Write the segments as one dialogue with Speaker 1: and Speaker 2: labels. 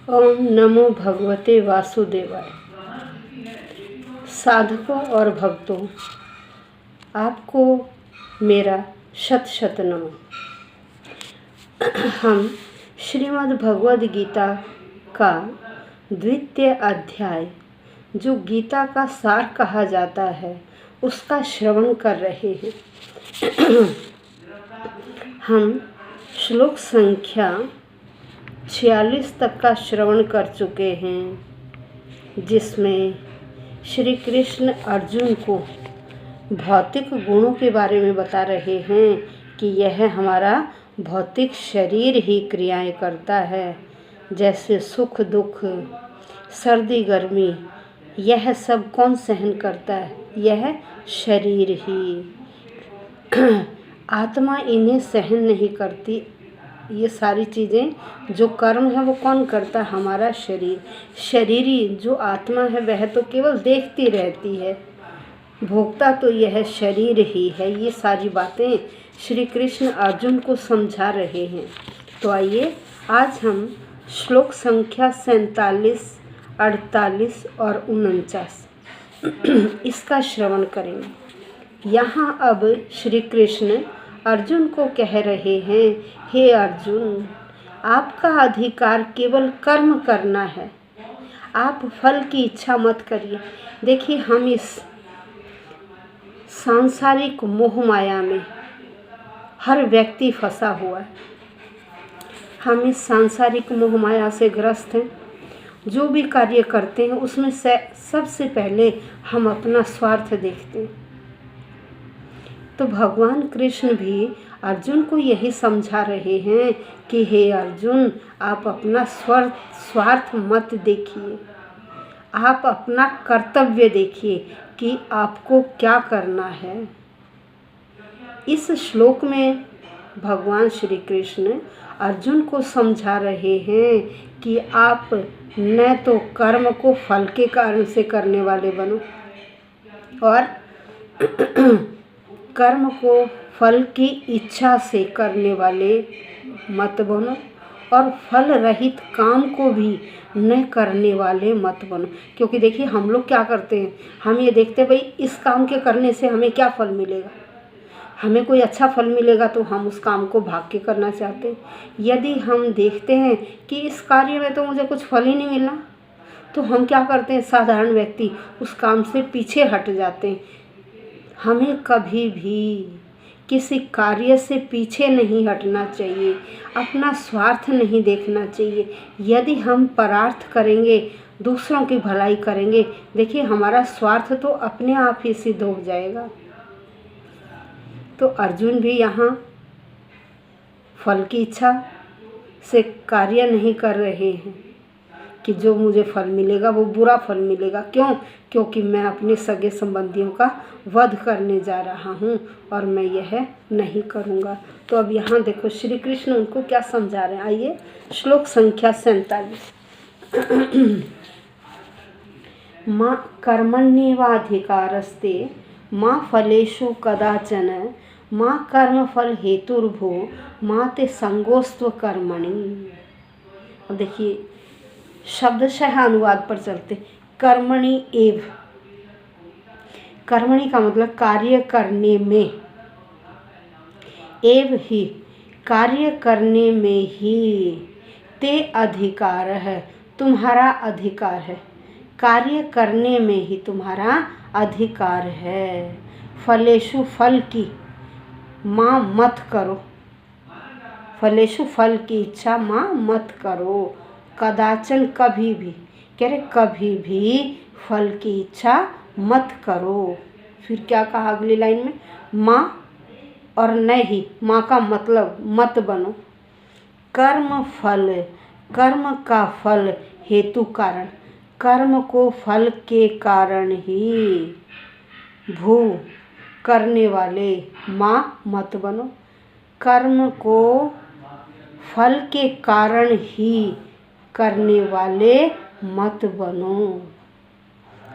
Speaker 1: ओम नमो भगवते वासुदेवाय। साधकों और भक्तों, आपको मेरा शत शत नमन। हम श्रीमद् भगवद गीता का द्वितीय अध्याय, जो गीता का सार कहा जाता है, उसका श्रवण कर रहे हैं। हम श्लोक संख्या 46 तक का श्रवण कर चुके हैं, जिसमें श्री कृष्ण अर्जुन को भौतिक गुणों के बारे में बता रहे हैं कि यह हमारा भौतिक शरीर ही क्रियाएं करता है, जैसे सुख दुख, सर्दी गर्मी, यह सब कौन सहन करता है? यह शरीर ही। आत्मा इन्हें सहन नहीं करती। ये सारी चीज़ें जो कर्म है वो कौन करता है? हमारा शरीर। शरीरी जो आत्मा है वह तो केवल देखती रहती है, भोगता तो यह शरीर ही है। ये सारी बातें श्री कृष्ण अर्जुन को समझा रहे हैं। तो आइए आज हम श्लोक संख्या 47, 48 और 49 इसका श्रवण करेंगे। यहाँ अब श्री कृष्ण अर्जुन को कह रहे हैं, हे अर्जुन, आपका अधिकार केवल कर्म करना है, आप फल की इच्छा मत करिए। देखिए, हम इस सांसारिक मोह माया में हर व्यक्ति फंसा हुआ है। हम इस सांसारिक मोह माया से ग्रस्त हैं। जो भी कार्य करते हैं उसमें सबसे पहले हम अपना स्वार्थ देखते हैं। तो भगवान कृष्ण भी अर्जुन को यही समझा रहे हैं कि हे अर्जुन, आप अपना स्वार्थ मत देखिए, आप अपना कर्तव्य देखिए कि आपको क्या करना है। इस श्लोक में भगवान श्री कृष्ण अर्जुन को समझा रहे हैं कि आप न तो कर्म को फल के कारण से करने वाले बनो और कर्म को फल की इच्छा से करने वाले मत बनो, और फल रहित काम को भी न करने वाले मत बनो। क्योंकि देखिए, हम लोग क्या करते हैं, हम ये देखते हैं भाई इस काम के करने से हमें क्या फल मिलेगा, हमें कोई अच्छा फल मिलेगा तो हम उस काम को भाग के करना चाहते हैं। यदि हम देखते हैं कि इस कार्य में तो मुझे कुछ फल ही नहीं मिलना, तो हम क्या करते हैं, साधारण व्यक्ति उस काम से पीछे हट जाते हैं। हमें कभी भी किसी कार्य से पीछे नहीं हटना चाहिए, अपना स्वार्थ नहीं देखना चाहिए। यदि हम परार्थ करेंगे, दूसरों की भलाई करेंगे, देखिए हमारा स्वार्थ तो अपने आप ही सिद्ध हो जाएगा। तो अर्जुन भी यहाँ फल की इच्छा से कार्य नहीं कर रहे हैं कि जो मुझे फल मिलेगा वो बुरा फल मिलेगा। क्यों? क्योंकि मैं अपने सगे संबंधियों का वध करने जा रहा हूँ और मैं यह नहीं करूँगा। तो अब यहाँ देखो श्री कृष्ण उनको क्या समझा रहे हैं। आइए श्लोक संख्या 47। माँ कर्मण्येवाधिकारस्ते माँ फलेषु कदाचन माँ कर्मफल हेतुर्भो माँ ते संगोस्त्व कर्मणि। अब देखिए, शब्दशः अनुवाद पर चलते। कर्मणि एव, कर्मणि का मतलब कार्य करने में, एव ही कार्य करने में ही, ते अधिकार है, तुम्हारा अधिकार है, कार्य करने में ही तुम्हारा अधिकार है। फलेषु फल की माँ मत करो, फलेषु फल की इच्छा माँ मत करो। कदाचन कभी भी, कह रहे कभी भी फल की इच्छा मत करो। फिर क्या कहा अगली लाइन में, माँ और नहीं, माँ का मतलब मत बनो। कर्म फल, कर्म का फल हेतु कारण, कर्म को फल के कारण ही भू करने वाले माँ मत बनो। कर्म को फल के कारण ही करने वाले मत बनो।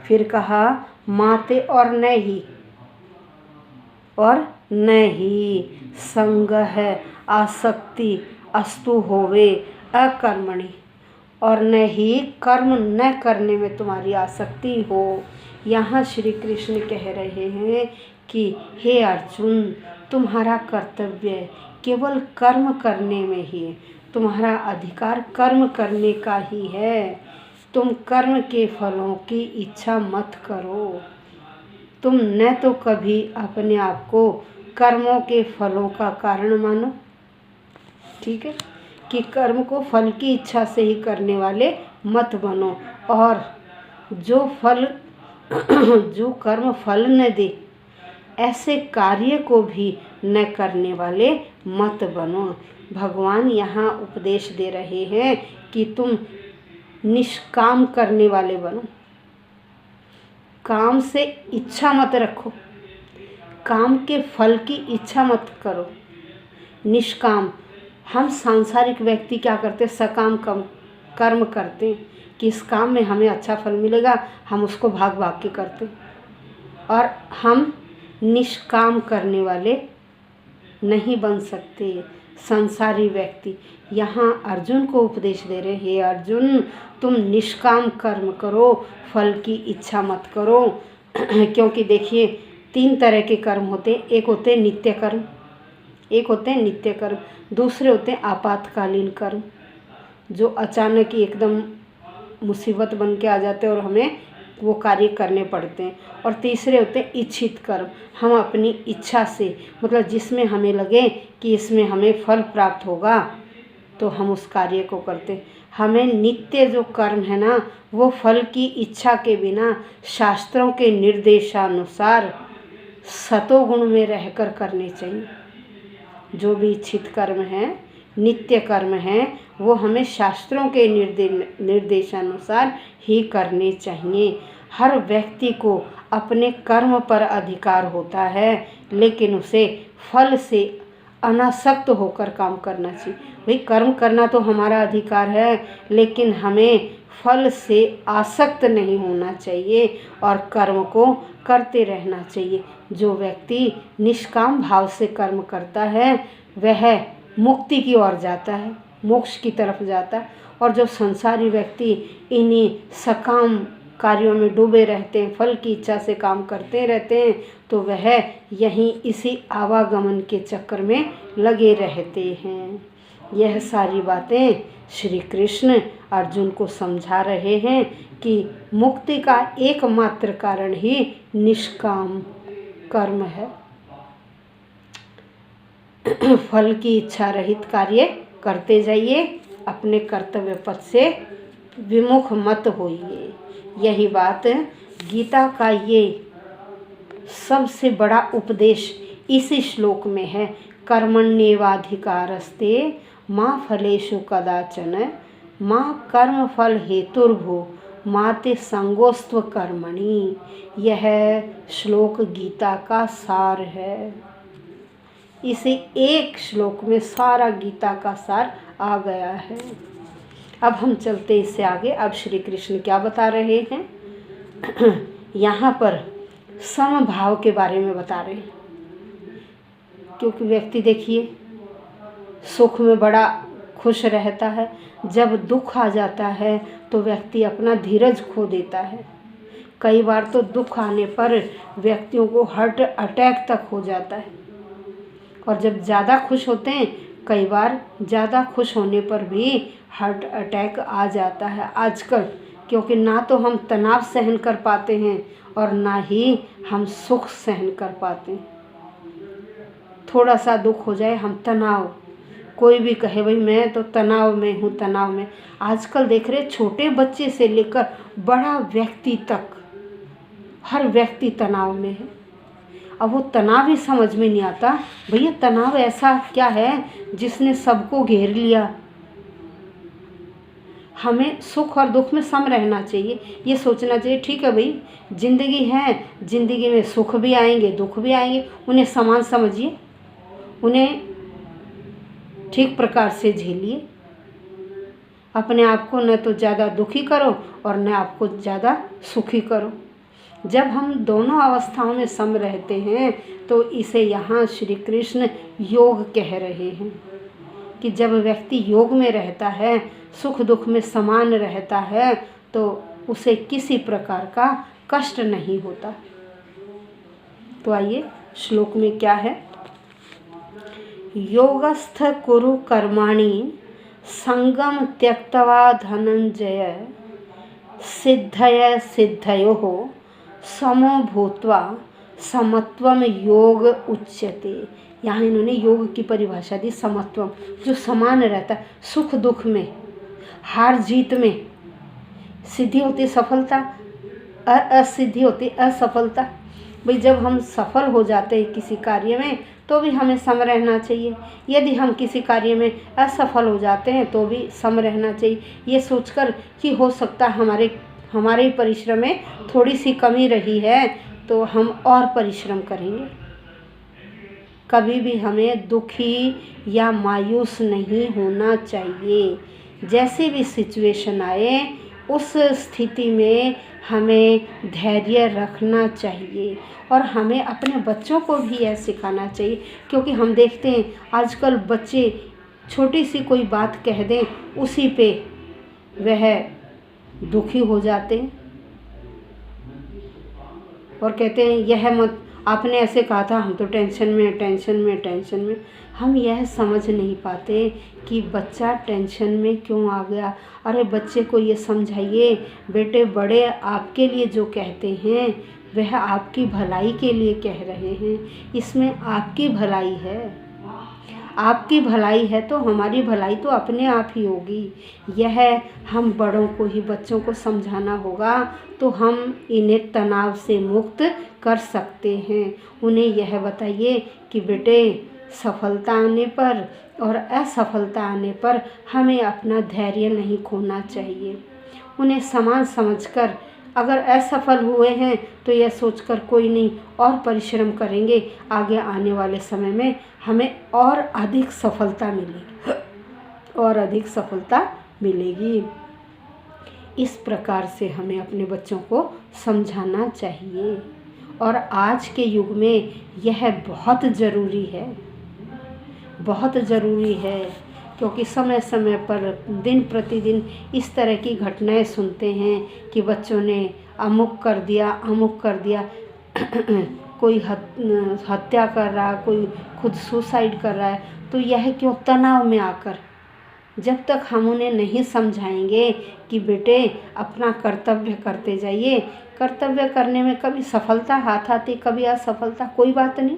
Speaker 1: फिर कहा माते और नहीं, और नहीं संग है आसक्ति अस्तु होवे अकर्मणि, और न ही कर्म न करने में तुम्हारी आसक्ति हो। यहाँ श्री कृष्ण कह रहे हैं कि हे अर्जुन, तुम्हारा कर्तव्य केवल कर्म करने में ही है, तुम्हारा अधिकार कर्म करने का ही है। तुम कर्म के फलों की इच्छा मत करो। तुम न तो कभी अपने आप को कर्मों के फलों का कारण मानो, ठीक है, कि कर्म को फल की इच्छा से ही करने वाले मत बनो, और जो कर्म फल न दे ऐसे कार्य को भी न करने वाले मत बनो। भगवान यहाँ उपदेश दे रहे हैं कि तुम निष्काम करने वाले बनो। काम से इच्छा मत रखो, काम के फल की इच्छा मत करो। निष्काम, हम सांसारिक व्यक्ति क्या करते हैं, सकाम कर्म करते हैं कि इस काम में हमें अच्छा फल मिलेगा, हम उसको भाग भाग के करते हैं, और हम निष्काम करने वाले नहीं बन सकते संसारी व्यक्ति। यहाँ अर्जुन को उपदेश दे रहे हैं, अर्जुन तुम निष्काम कर्म करो, फल की इच्छा मत करो। क्योंकि देखिए 3 तरह के कर्म होते हैं, एक होते हैं नित्य कर्म, एक होते हैं नित्य कर्म, दूसरे होते हैं आपातकालीन कर्म जो अचानक ही एकदम मुसीबत बन के आ जाते हैं और हमें वो कार्य करने पड़ते हैं, और तीसरे होते हैं इच्छित कर्म, हम अपनी इच्छा से, मतलब जिसमें हमें लगे कि इसमें हमें फल प्राप्त होगा तो हम उस कार्य को करते हैं। हमें नित्य जो कर्म है ना, वो फल की इच्छा के बिना शास्त्रों के निर्देशानुसार सतोगुण में रहकर करने चाहिए। जो भी इच्छित कर्म है, नित्य कर्म है, वो हमें शास्त्रों के निर्देशानुसार ही करने चाहिए। हर व्यक्ति को अपने कर्म पर अधिकार होता है, लेकिन उसे फल से अनासक्त होकर काम करना चाहिए। भाई कर्म करना तो हमारा अधिकार है, लेकिन हमें फल से आसक्त नहीं होना चाहिए और कर्म को करते रहना चाहिए। जो व्यक्ति निष्काम भाव से कर्म करता है वह मुक्ति की ओर जाता है, मोक्ष की तरफ जाता है, और जो संसारी व्यक्ति इन्हीं सकाम कार्यों में डूबे रहते हैं, फल की इच्छा से काम करते रहते हैं, तो वह यहीं इसी आवागमन के चक्कर में लगे रहते हैं। यह सारी बातें श्री कृष्ण अर्जुन को समझा रहे हैं कि मुक्ति का एकमात्र कारण ही निष्काम कर्म है। फल की इच्छा रहित कार्य करते जाइए, अपने कर्तव्य पथ से विमुख मत होइए। यही बात गीता का ये सबसे बड़ा उपदेश इसी श्लोक में है। कर्मण्येवाधिकारस्ते माँ फलेषु कदाचन माँ कर्म फल हेतुर्भु माते संगोस्त्व कर्मणि। यह श्लोक गीता का सार है। इसे एक श्लोक में सारा गीता का सार आ गया है। अब हम चलते इससे आगे। अब श्री कृष्ण क्या बता रहे हैं यहाँ पर समभाव के बारे में बता रहे हैं। क्योंकि व्यक्ति देखिए सुख में बड़ा खुश रहता है, जब दुख आ जाता है तो व्यक्ति अपना धीरज खो देता है। कई बार तो दुख आने पर व्यक्तियों को हार्ट अटैक तक हो जाता है, और जब ज़्यादा खुश होते हैं कई बार ज़्यादा खुश होने पर भी हार्ट अटैक आ जाता है आजकल। क्योंकि ना तो हम तनाव सहन कर पाते हैं और ना ही हम सुख सहन कर पाते हैं। थोड़ा सा दुख हो जाए हम तनाव, कोई भी कहे भाई मैं तो तनाव में हूँ, तनाव में। आजकल देख रहे छोटे बच्चे से लेकर बड़ा व्यक्ति तक हर व्यक्ति तनाव में है। अब वो तनाव ही समझ में नहीं आता, भैया तनाव ऐसा क्या है जिसने सबको घेर लिया। हमें सुख और दुख में सम रहना चाहिए, ये सोचना चाहिए ठीक है भाई ज़िंदगी है, ज़िंदगी में सुख भी आएंगे दुख भी आएंगे, उन्हें समान समझिए, उन्हें ठीक प्रकार से झेलिए। अपने आप को न तो ज़्यादा दुखी करो और न आपको ज़्यादा सुखी करो। जब हम दोनों अवस्थाओं में सम रहते हैं तो इसे यहाँ श्री कृष्ण योग कह रहे हैं कि जब व्यक्ति योग में रहता है सुख दुख में समान रहता है तो उसे किसी प्रकार का कष्ट नहीं होता। तो आइए श्लोक में क्या है। योगस्थ कुरु कर्माणि संगम त्यक्त्वा धनंजय सिद्धय सिद्धयोः समो भूत्वा समत्वम योग उच्यते। यहाँ इन्होंने योग की परिभाषा दी, समत्वम, जो समान रहता है सुख दुख में, हार जीत में। सिद्धि होती सफलता, असिद्धि होती असफलता। भाई जब हम सफल हो जाते हैं किसी कार्य में तो भी हमें सम रहना चाहिए, यदि हम किसी कार्य में असफल हो जाते हैं तो भी सम रहना चाहिए, ये सोचकर कि हो सकता है हमारे परिश्रम में थोड़ी सी कमी रही है तो हम और परिश्रम करेंगे। कभी भी हमें दुखी या मायूस नहीं होना चाहिए। जैसे भी सिचुएशन आए उस स्थिति में हमें धैर्य रखना चाहिए और हमें अपने बच्चों को भी यह सिखाना चाहिए, क्योंकि हम देखते हैं आजकल बच्चे छोटी सी कोई बात कह दें उसी पे वह दुखी हो जाते हैं और कहते हैं यह मत, आपने ऐसे कहा था, हम तो टेंशन में। हम यह समझ नहीं पाते कि बच्चा टेंशन में क्यों आ गया। अरे बच्चे को ये समझाइए, बेटे बड़े आपके लिए जो कहते हैं वह आपकी भलाई के लिए कह रहे हैं, इसमें आपकी भलाई है। आपकी भलाई है तो हमारी भलाई तो अपने आप ही होगी। यह हम बड़ों को ही बच्चों को समझाना होगा तो हम इन्हें तनाव से मुक्त कर सकते हैं। उन्हें यह बताइए कि बेटे सफलता आने पर और असफलता आने पर हमें अपना धैर्य नहीं खोना चाहिए। उन्हें समान समझकर, अगर असफल हुए हैं तो यह सोचकर कोई नहीं और परिश्रम करेंगे, आगे आने वाले समय में हमें और अधिक सफलता मिलेगी। इस प्रकार से हमें अपने बच्चों को समझाना चाहिए और आज के युग में यह बहुत ज़रूरी है, क्योंकि समय समय पर दिन प्रतिदिन इस तरह की घटनाएं सुनते हैं कि बच्चों ने अमुक कर दिया, कोई हत्या कर रहा, कोई खुद सुसाइड कर रहा है। तो यह क्यों? तनाव में आकर। जब तक हम उन्हें नहीं समझाएंगे कि बेटे अपना कर्तव्य करते जाइए, कर्तव्य करने में कभी सफलता हाथ आती, कभी असफलता, कोई बात नहीं।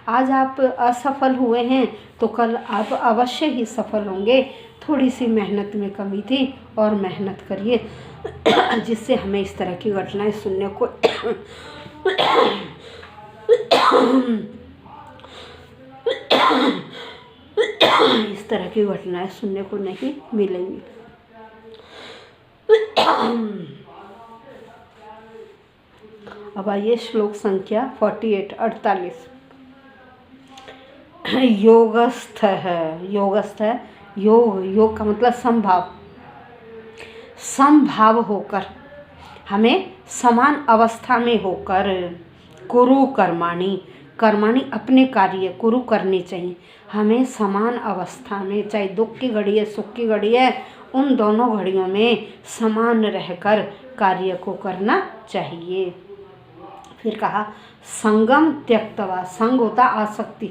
Speaker 1: आज आप असफल हुए हैं तो कल आप अवश्य ही सफल होंगे। थोड़ी सी मेहनत में कमी थी और मेहनत करिए, जिससे हमें इस तरह की घटनाएं सुनने को नहीं मिलेंगी। अब आइए श्लोक संख्या 48। योगस्थ है। योग का मतलब समभाव होकर, हमें समान अवस्था में होकर, कुरु कर्माणि अपने कार्य कुरु करने चाहिए। हमें समान अवस्था में, चाहे दुख की घड़ी है सुख की घड़ी है, उन दोनों घड़ियों में समान रहकर कार्य को करना चाहिए। फिर कहा संगम त्यक्त्वा, संग होता आसक्ति,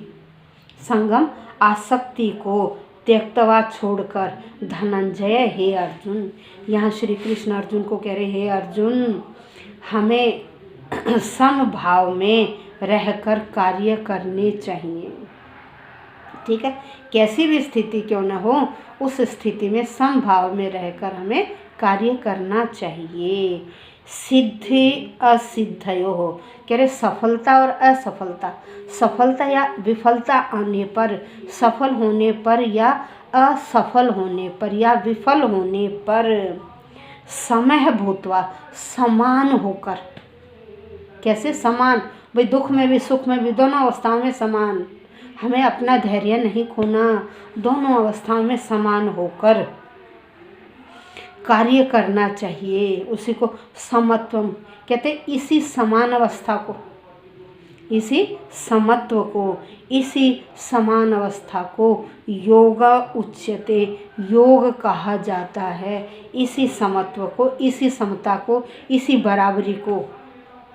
Speaker 1: संगम आसक्ति को त्यक्त्वा छोड़कर, धनंजय हे अर्जुन, यहाँ श्री कृष्ण अर्जुन को कह रहे हे अर्जुन, हमें समभाव में रहकर कार्य करने चाहिए। ठीक है, कैसी भी स्थिति क्यों न हो, उस स्थिति में समभाव में रहकर हमें कार्य करना चाहिए। सिद्धि असिद्धयो हो, कह रहे सफलता और असफलता, सफलता या विफलता आने पर, सफल होने पर या असफल होने पर या विफल होने पर, समय भूतवा, समान होकर। कैसे समान? भाई दुख में भी सुख में भी, दोनों अवस्थाओं में समान। हमें अपना धैर्य नहीं खोना, दोनों अवस्थाओं में समान होकर कार्य करना चाहिए। उसी को समत्वम कहते, इसी समान अवस्था को, इसी समत्व को, इसी समान अवस्था को योग उच्यते, योग कहा जाता है। इसी समत्व को, इसी समता को, इसी बराबरी को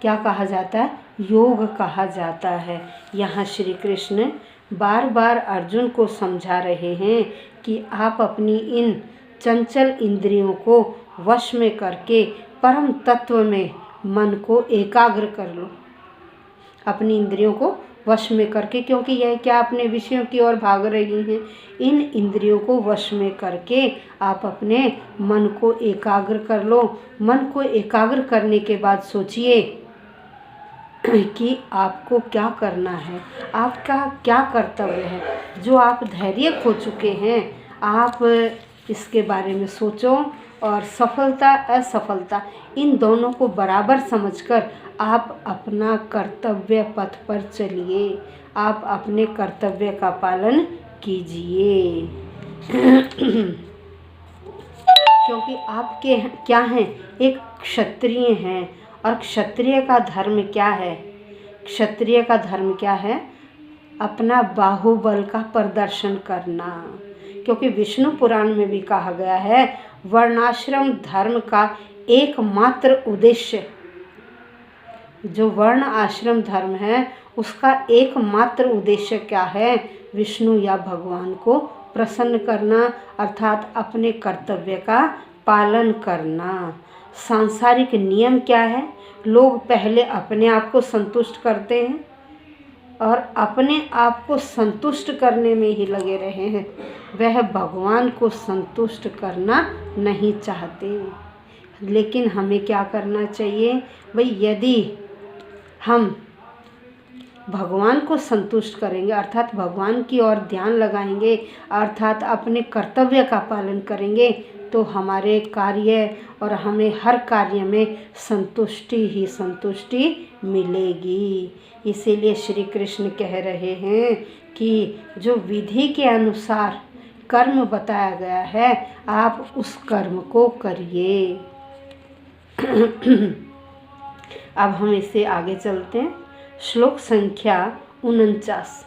Speaker 1: क्या कहा जाता है? योग कहा जाता है। यहाँ श्री कृष्ण बार बार अर्जुन को समझा रहे हैं कि आप अपनी इन चंचल इंद्रियों को वश में करके परम तत्व में मन को एकाग्र कर लो। अपनी इंद्रियों को वश में करके, क्योंकि यह क्या अपने विषयों की ओर भाग रही हैं। इन इंद्रियों को वश में करके आप अपने मन को एकाग्र कर लो। मन को एकाग्र करने के बाद सोचिए कि आपको क्या करना है, आपका क्या कर्तव्य है। जो आप धैर्य खो चुके हैं, आप इसके बारे में सोचो और सफलता असफलता इन दोनों को बराबर समझकर आप अपना कर्तव्य पथ पर चलिए। आप अपने कर्तव्य का पालन कीजिए। क्योंकि आपके क्या हैं? एक क्षत्रिय हैं, और क्षत्रिय का धर्म क्या है? क्षत्रिय का धर्म क्या है? अपना बाहुबल का प्रदर्शन करना। क्योंकि विष्णु पुराण में भी कहा गया है, वर्णाश्रम धर्म का एकमात्र उद्देश्य, जो वर्ण आश्रम धर्म है उसका एकमात्र उद्देश्य क्या है? विष्णु या भगवान को प्रसन्न करना, अर्थात अपने कर्तव्य का पालन करना। सांसारिक नियम क्या है? लोग पहले अपने आप को संतुष्ट करते हैं और अपने आप को संतुष्ट करने में ही लगे रहे हैं। वह भगवान को संतुष्ट करना नहीं चाहते। लेकिन हमें क्या करना चाहिए भाई? यदि हम भगवान को संतुष्ट करेंगे, अर्थात भगवान की ओर ध्यान लगाएंगे, अर्थात अपने कर्तव्य का पालन करेंगे, तो हमारे कार्य और हमें हर कार्य में संतुष्टि ही संतुष्टि मिलेगी। इसीलिए श्री कृष्ण कह रहे हैं कि जो विधि के अनुसार कर्म बताया गया है, आप उस कर्म को करिए। अब हम इससे आगे चलते हैं। श्लोक संख्या 49।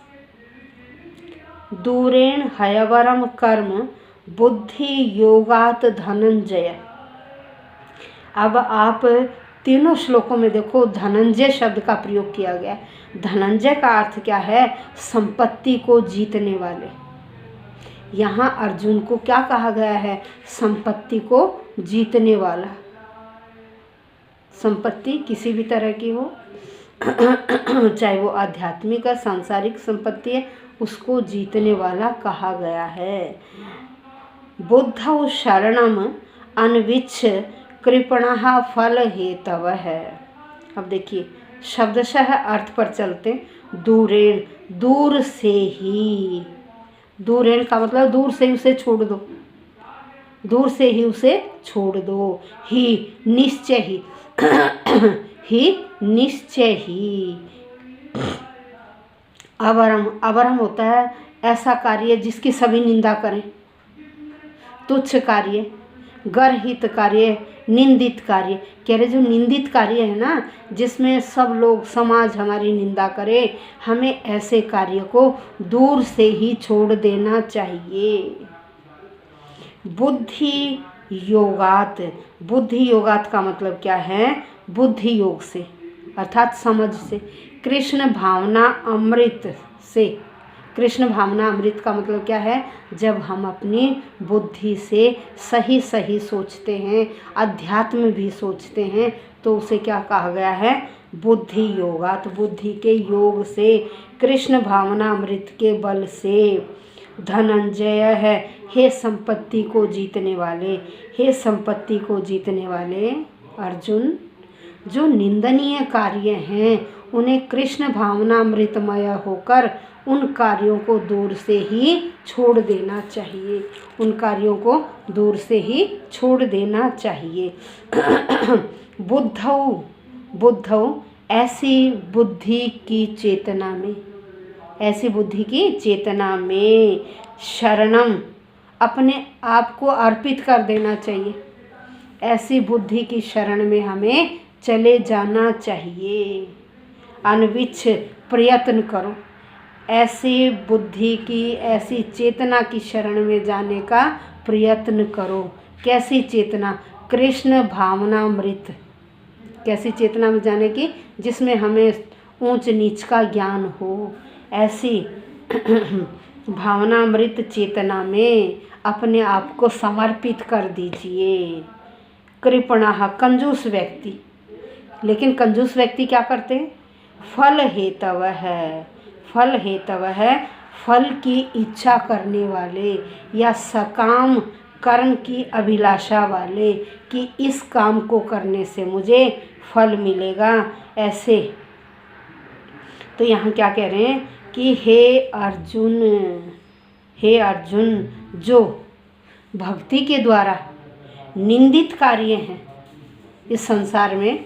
Speaker 1: दूरेण हयवरम कर्म बुद्धि योगात धनंजय। अब आप तीनों श्लोकों में देखो धनंजय शब्द का प्रयोग किया गया। धनंजय का अर्थ क्या है? संपत्ति को जीतने वाले। यहाँ अर्जुन को क्या कहा गया है? संपत्ति को जीतने वाला। संपत्ति किसी भी तरह की हो, चाहे वो आध्यात्मिक या सांसारिक संपत्ति है, उसको जीतने वाला कहा गया है। बुद्धौ शरणम अन्विच्छ कृपणः फल हेतव है। अब देखिए शब्दशः अर्थ पर चलते। दूरेण, दूर से ही। दूरेण का मतलब दूर से उसे छोड़ दो, दूर से ही उसे छोड़ दो। ही निश्चय ही ही निश्चय ही। अवरम, अवरम होता है ऐसा कार्य जिसकी सभी निंदा करें, तुच्छ कार्य, गर्हित कार्य, निंदित कार्य। कह रहे जो निंदित कार्य है ना, जिसमें सब लोग समाज हमारी निंदा करे, हमें ऐसे कार्य को दूर से ही छोड़ देना चाहिए। बुद्धि योगात, बुद्धि योगात का मतलब क्या है? बुद्धि योग से, अर्थात समझ से। कृष्ण भावना अमृत से। कृष्ण भावना अमृत का मतलब क्या है? जब हम अपनी बुद्धि से सही सही सोचते हैं, अध्यात्म भी सोचते हैं, तो उसे क्या कहा गया है? बुद्धि योगात। बुद्धि के योग से, कृष्ण भावना अमृत के बल से। धनंजय है, हे संपत्ति को जीतने वाले, हे संपत्ति को जीतने वाले अर्जुन, जो निंदनीय कार्य हैं उन्हें कृष्ण भावनामृतमय होकर उन कार्यों को दूर से ही छोड़ देना चाहिए। उन कार्यों को दूर से ही छोड़ देना चाहिए। बुद्धौ, बुद्धौ ऐसी बुद्धि की चेतना में, ऐसी बुद्धि की चेतना में शरणम अपने आप को अर्पित कर देना चाहिए। ऐसी बुद्धि की शरण में हमें चले जाना चाहिए। अनविच्छ प्रयत्न करो। ऐसी बुद्धि की, ऐसी चेतना की शरण में जाने का प्रयत्न करो। कैसी चेतना? कृष्ण भावनामृत। कैसी चेतना में जाने की? जिसमें हमें ऊंच नीच का ज्ञान हो। ऐसी भावनामृत चेतना में अपने आप को समर्पित कर दीजिए। कृपणः, कंजूस व्यक्ति। लेकिन कंजूस व्यक्ति क्या करते हैं? फल हेतव है, फल हेतव है, फल की इच्छा करने वाले या सकाम कर्म की अभिलाषा वाले कि इस काम को करने से मुझे फल मिलेगा, ऐसे। तो यहाँ क्या कह रहे हैं कि हे अर्जुन, हे अर्जुन, जो भक्ति के द्वारा निंदित कार्य हैं इस संसार में,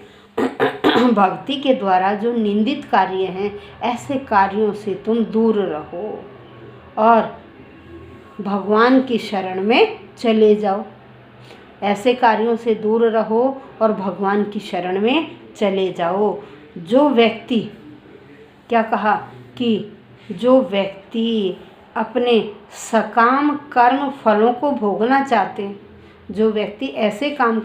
Speaker 1: भक्ति के द्वारा जो निंदित कार्य हैं, ऐसे कार्यों से तुम दूर रहो और भगवान की शरण में चले जाओ। ऐसे कार्यों से दूर रहो और भगवान की शरण में चले जाओ। जो व्यक्ति, क्या कहा कि जो व्यक्ति अपने सकाम कर्म फलों को भोगना चाहते हैं, जो व्यक्ति ऐसे काम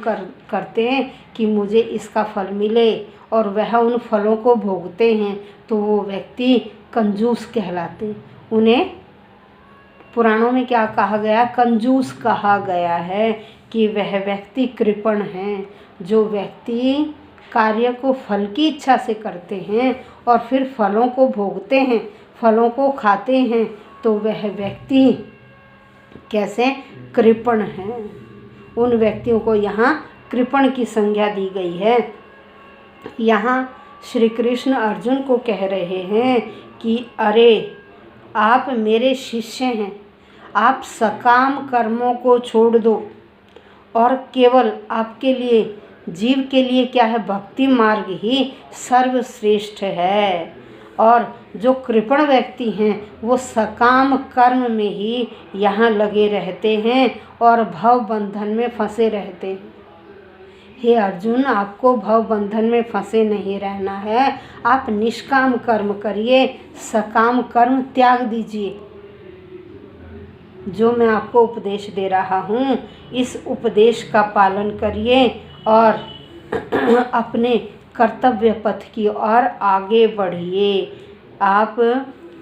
Speaker 1: करते हैं कि मुझे इसका फल मिले और वह उन फलों को भोगते हैं, तो वो व्यक्ति कंजूस कहलाते हैं। उन्हें पुराणों में क्या कहा गया? कंजूस कहा गया है कि वह व्यक्ति कृपण है। जो व्यक्ति कार्य को फल की इच्छा से करते हैं और फिर फलों को भोगते हैं, फलों को खाते हैं, तो वह व्यक्ति कैसे? कृपण है। उन व्यक्तियों को यहाँ कृपण की संज्ञा दी गई है। यहाँ श्री कृष्ण अर्जुन को कह रहे हैं कि अरे, आप मेरे शिष्य हैं, आप सकाम कर्मों को छोड़ दो और केवल आपके लिए, जीव के लिए क्या है? भक्ति मार्ग ही सर्वश्रेष्ठ है। और जो कृपण व्यक्ति हैं वो सकाम कर्म में ही यहाँ लगे रहते हैं और भव बंधन में फंसे रहते हैं। हे अर्जुन, आपको भव बंधन में फंसे नहीं रहना है। आप निष्काम कर्म करिए, सकाम कर्म त्याग दीजिए। जो मैं आपको उपदेश दे रहा हूँ, इस उपदेश का पालन करिए और अपने कर्तव्य पथ की ओर आगे बढ़िए। आप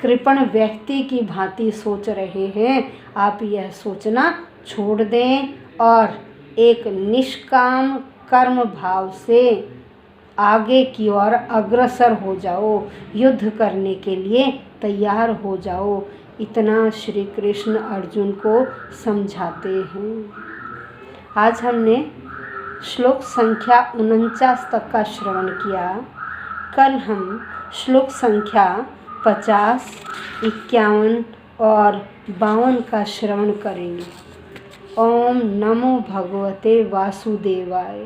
Speaker 1: कृपण व्यक्ति की भांति सोच रहे हैं, आप यह सोचना छोड़ दें और एक निष्काम कर्म भाव से आगे की ओर अग्रसर हो जाओ, युद्ध करने के लिए तैयार हो जाओ। इतना श्री कृष्ण अर्जुन को समझाते हैं। आज हमने श्लोक संख्या 49 तक का श्रवण किया। कल हम श्लोक संख्या 50, 51 और 52 का श्रवण करेंगे। ओम नमो भगवते वासुदेवाय।